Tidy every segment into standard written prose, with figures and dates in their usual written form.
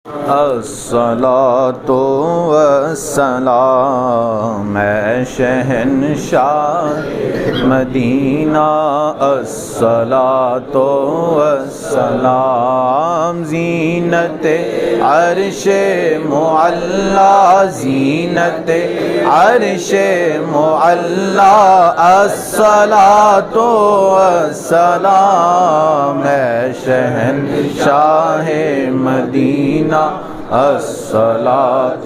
الصلاۃ والسلام اے شہنشاہ مدینہ، الصلاۃ والسلام زینت عرش معلا، زینت عرش معلا، الصلاۃ والسلام اے شہنشاہ مدینہ، الصلاۃ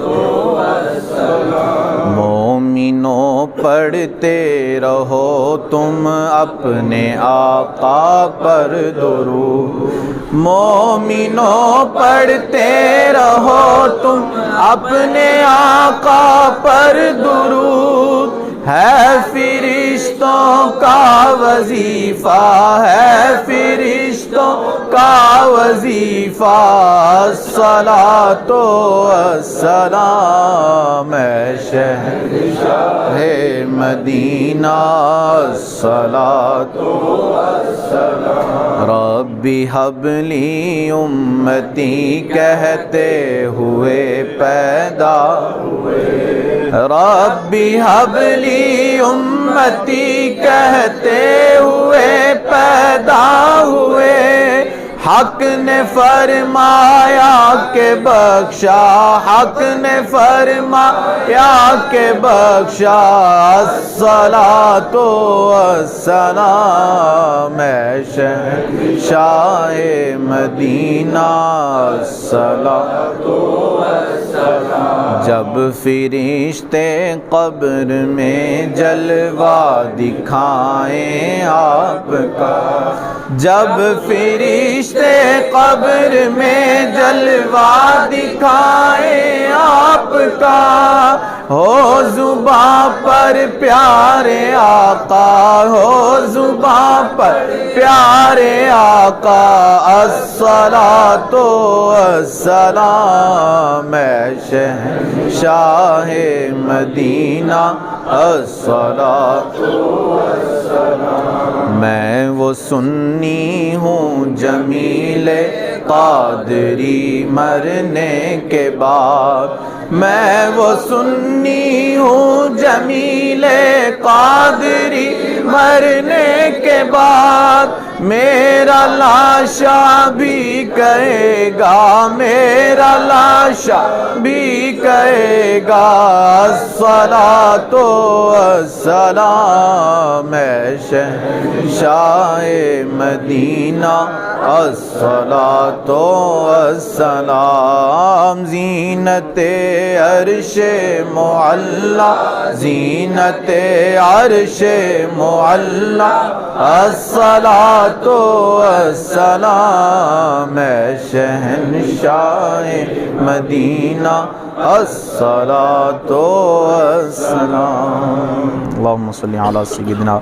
والسلام۔ مومنوں پڑھتے رہو تم اپنے آقا پر درود، مومنوں پڑھتے رہو تم اپنے آقا پر درود، ہے فرشتوں کا وظیفہ، ہے فرشتوں کا وظیفہ، الصلاۃ والسلام اے شہنشاہ مدینہ، الصلاۃ والسلام۔ رب ھب لی امتی کہتے ہوئے پیدا ہوئے، رب ھب لی امتی کہتے ہوئے پیدا ہوئے، حق نے فرمایا کہ بخشا، حق نے فرمایا کہ بخشا، الصلاۃ والسلام اے شہنشاہ مدینہ، الصلاۃ والسلام۔ جب فرشتے قبر میں جلوہ دکھائیں آپ کا، جب فرشتے قبر میں جلوہ دکھائیں آپ کا، ہو زباں پر پیارے آقا، ہو زباں پر پیارے آقا، الصلاۃ والسلام اے شہنشاہ مدینہ، الصلاۃ والسلام۔ میں وہ سنی ہوں جمیل قادری مرنے کے بعد، میں وہ سنی ہوں جمیل قادری مرنے کے بعد، میرا لاشا بھی کہے گا، میرا لاشا بھی کہے گا، الصلاۃ والسلام اے شہنشاہ مدینہ، الصلاۃ والسلام زینت عرش معلا، زینت عرش معلا، الصلاۃ والسلام اے شہنشاہ مدینہ، الصلاۃ والسلام۔ اللہم صلی علی سیدنا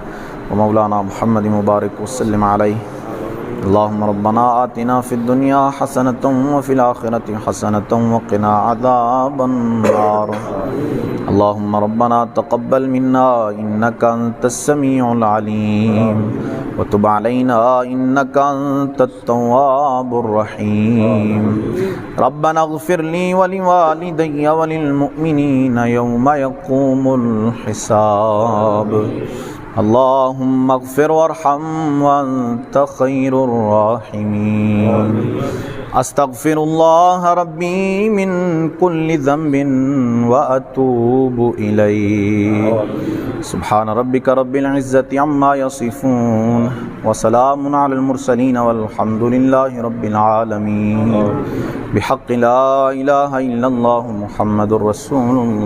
ومولانا محمد مبارک وسلم علیہ۔ اللہم ربنا آتنا فی الدنیا حسنۃ وفی الآخرۃ حسنۃ وقنا عذاب النار۔ اللہم ربنا تقبل منا انک انت السمیع العلیم وتب علینا انک انت التواب الرحیم۔ ربنا اغفر لی ولوالدی وللمؤمنین یوم یقوم الحساب۔ اللہم اغفر وارحم وانت خیر الراحمین۔ استغفر اللہ ربی من کل ذنب واتوب الیہ۔ سبحان ربک رب العزة عما یصفون وسلام علی المرسلین والحمد للہ رب العالمین۔ بحق لا الہ الا اللہ محمد رسول اللہ۔